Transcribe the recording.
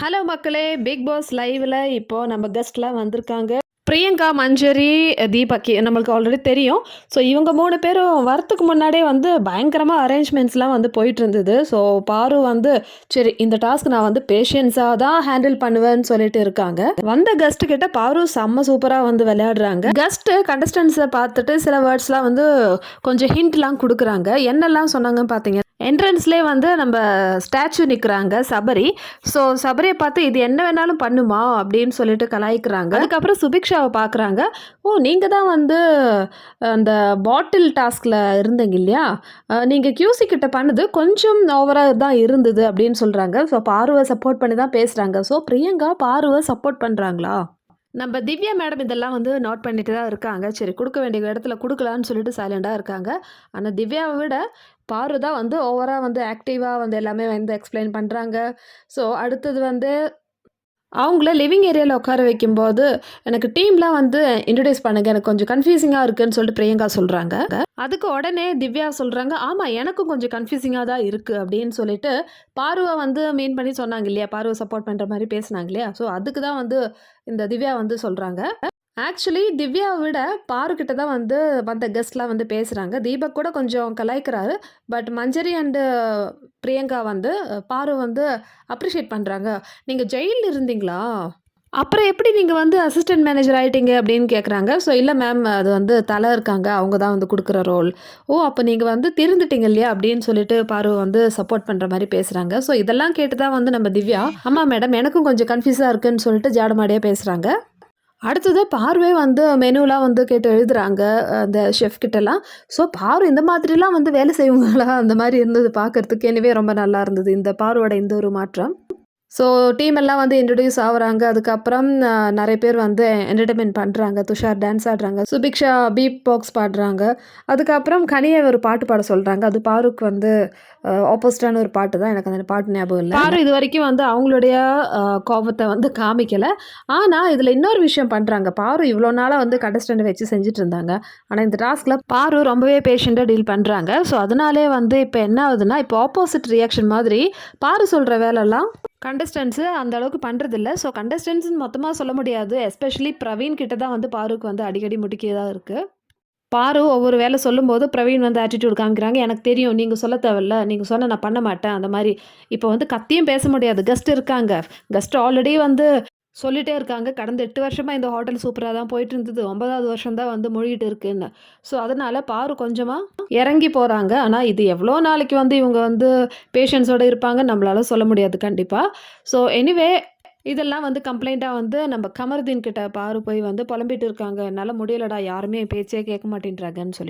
Hello மக்களே! Big pass லைவ்ல இப்போ நம்ம கெஸ்ட்லாம் வந்திருக்காங்க. பிரியங்கா, மஞ்சரி, தீபக் நம்மளுக்கு ஆல்ரெடி தெரியும். ஸோ இவங்க 3 பேரும் வரத்துக்கு முன்னாடியே வந்து பயங்கரமா அரேஞ்ச்மெண்ட்ஸ்லாம் வந்து போயிட்டுருந்தது. ஸோ பாரு வந்து சரி இந்த டாஸ்க் நான் வந்து பேஷன்ஸா தான் ஹேண்டில் பண்ணுவேன்னு சொல்லிட்டு இருக்காங்க. வந்த கெஸ்ட் கிட்ட பாரு செம்ம சூப்பரா வந்து விளையாடுறாங்க. கெஸ்ட் கண்டஸ்டன்ட்ஸ பார்த்துட்டு சில வேர்ட்ஸ்லாம் வந்து கொஞ்சம் ஹிண்ட்லாம் குடுக்குறாங்க. என்னெல்லாம் சொன்னாங்கன்னு பார்த்தீங்க என்ட்ரன்ஸ்லேயே வந்து நம்ம ஸ்டாச்சு நிற்கிறாங்க சபரி. ஸோ சபரியை பார்த்து இது என்ன வேணாலும் பண்ணுமா அப்படின்னு சொல்லிட்டு கலாய்க்கிறாங்க. அதுக்கப்புறம் சுபிக்ஷாவை பார்க்குறாங்க. ஓ நீங்கள் தான் வந்து அந்த பாட்டில் டாஸ்கில் இருந்தீங்க இல்லையா, நீங்கள் கியூசி கிட்ட பண்ணது கொஞ்சம் ஓவராக தான் இருந்தது அப்படின்னு சொல்கிறாங்க. ஸோ பாருவை சப்போர்ட் பண்ணி தான் பேசுகிறாங்க. ஸோ பிரியங்கா பாருவை சப்போர்ட் பண்ணுறாங்களா? நம்ம திவ்யா மேடம் இதெல்லாம் வந்து நோட் பண்ணிட்டு தான் இருக்காங்க. சரி குடுக்க வேண்டிய இடத்துல குடுக்கலான்னு சொல்லிட்டு சைலண்டா இருக்காங்க. ஆனா திவ்யாவ விட பாரு தான் வந்து ஓவரா வந்து ஆக்டிவா வந்து எல்லாமே வந்து எக்ஸ்ப்ளைன் பண்றாங்க. ஸோ அடுத்தது வந்து அவங்கள லிவிங் ஏரியால உட்கார வைக்கும்போது, எனக்கு டீம்லாம் வந்து இன்ட்ரோடியூஸ் பண்ணுங்க. எனக்கு கொஞ்சம் கன்ஃப்யூசிங்கா இருக்குன்னு சொல்லிட்டு பிரியங்கா சொல்றாங்க. அதுக்கு உடனே திவ்யா சொல்றாங்க, "ஆமா எனக்கும் கொஞ்சம் கன்ஃப்யூசிங்கா தான் இருக்கு." அப்படின்னு சொல்லிட்டு பாருவ வந்து மீன் பண்ணி சொன்னாங்க இல்லையா? பாருவ சப்போர்ட் பண்ற மாரி பேசுனாங்க இல்லையா? ஸோ அதுக்கு தான் வந்து இந்த திவ்யா வந்து சொல்றாங்க. ஆக்சுவலி திவ்யாவ விட பாரு கிட்ட தான் வந்து மத்த கெஸ்ட்லாம் வந்து பேசுறாங்க. தீபக் கூட கொஞ்சம் கலாய்க்கிறாரு. பட் மஞ்சரி அண்டு பிரியங்கா வந்து பாரு வந்து அப்ரிஷியேட் பண்றாங்க. "நீங்க ஜெயில்ல இருந்தீங்களா? அப்புறம் எப்படி நீங்க வந்து அசிஸ்டன்ட் மேனேஜர் ஆயிட்டீங்க?" அப்படின்னு கேட்குறாங்க. ஸோ இல்ல மேம் அது வந்து தல இருக்காங்க. அவங்க தான் வந்து குடுக்குற ரோல். "ஓ! அப்ப நீங்க வந்து திருந்துட்டீங்க இல்லையா?" அப்படின்னு சொல்லிட்டு பாரு வந்து சப்போர்ட் பண்ற மாரி பேசுறாங்க. ஸோ இதெல்லாம் கேட்டு தான் வந்து நம்ம திவ்யா, "ஆமா மேடம் எனக்கும் கொஞ்சம் கன்ஃப்யூஸா இருக்குன்னு" சொல்லிட்டு ஜாடமாடையா பேசுறாங்க. அடுத்தது பார்வே வந்து மெனுலாம் வந்து கேட்டு எழுதுறாங்க. அந்த செஃப் கிட்டலாம். ஸோ பாரு இந்த மாதிரிலாம் வந்து வேலை செய்வாங்களா? அந்த மாரி இருந்தது பார்க்கறதுக்கு. எனவே ரொம்ப நல்லா இருந்தது. இந்த பாருவோட இந்த ஒரு மாற்றம். ஸோ டீம் எல்லாம் வந்து இன்ட்ரோடியூஸ் ஆவுறாங்க. அதுக்கப்புறம் நெறைய பேர் வந்து என்டர்டெயின்மென்ட் பண்றாங்க. துஷார் டான்ஸ் ஆடுறாங்க. சுபிக்ஷா பீட் பாக்ஸ் பாடுறாங்க. அதுக்கப்புறம் கனிய ஒரு பாட்டு பாட சொல்றாங்க. அது பாருக்கு வந்து ஆப்போசிட்டான ஒரு பாட்டு தான். எனக்கு அந்த பாட்டு ஞாபகம் இல்ல. பாரு இதுவரைக்கும் வந்து அவங்களுடைய கோபத்த வந்து காமிக்கல. ஆனா, இதுல இன்னொரு விஷயம் பண்றாங்க. பாரு இவ்ளோ நாளா வந்து கண்டஸ்டன்ட் வச்சு செஞ்சுட்டு இருந்தாங்க. ஆனா, இந்த டாஸ்க்ல பாரு ரொம்பவே பேஷண்ட்டா டீல் பண்றாங்க. ஸோ அதனாலே வந்து இப்ப என்ன ஆகுதுன்னா, இப்போ ஆப்போசிட் ரியாக்ஷன் மாதிரி பாரு சொல்ற வேலைலாம் கண்டஸ்டன்ட்ஸு அந்த அளவுக்கு பண்றதில்ல. ஸோ கண்டஸ்டன்ட்ஸ்ன்னு மொத்தமா சொல்ல முடியாது. எஸ்பெஷலி பிரவீன் கிட்ட தான் வந்து பாருக்கு வந்து அடிக்கடி முட்டிக்கியதா இருக்கு. பாரு ஒவ்வொரு வேலை சொல்லும்போது பிரவீன் வந்து ஆட்டிட்யூட் காமிக்கிறாங்க. எனக்கு தெரியும் நீங்க சொல்ல தேவையில்ல. நீங்க சொன்னா நான் பண்ண மாட்டேன். அந்த மாரி. இப்போ வந்து கத்தியும் பேச முடியாது. கெஸ்ட் இருக்காங்க. கெஸ்ட் ஆல்ரெடி வந்து சொல்லிட்டே இருக்காங்க. கடந்த 8 வருஷமா இந்த ஹோட்டல் சூப்பரா தான் போயிட்டு இருந்தது. 9வது வருஷம் தான் வந்து மூழ்கிட்டு இருக்குன்னு. ஸோ அதனால பாரு கொஞ்சமா இறங்கி போறாங்க. ஆனா இது எவ்வளோ நாளைக்கு வந்து இவங்க வந்து பேஷன்ஸோட இருப்பாங்கன்னு நம்மளால சொல்ல முடியாது கண்டிப்பா. ஸோ எனிவே இதெல்லாம் வந்து கம்ப்ளைண்ட்டா வந்து நம்ம கமருதீன் கிட்ட பாரு போய் வந்து புலம்பிட்டு இருக்காங்க. "என்னால முடியலடா. யாருமே என் பேச்சே கேட்க மாட்டேன்றாங்கன்னு" சொல்லி.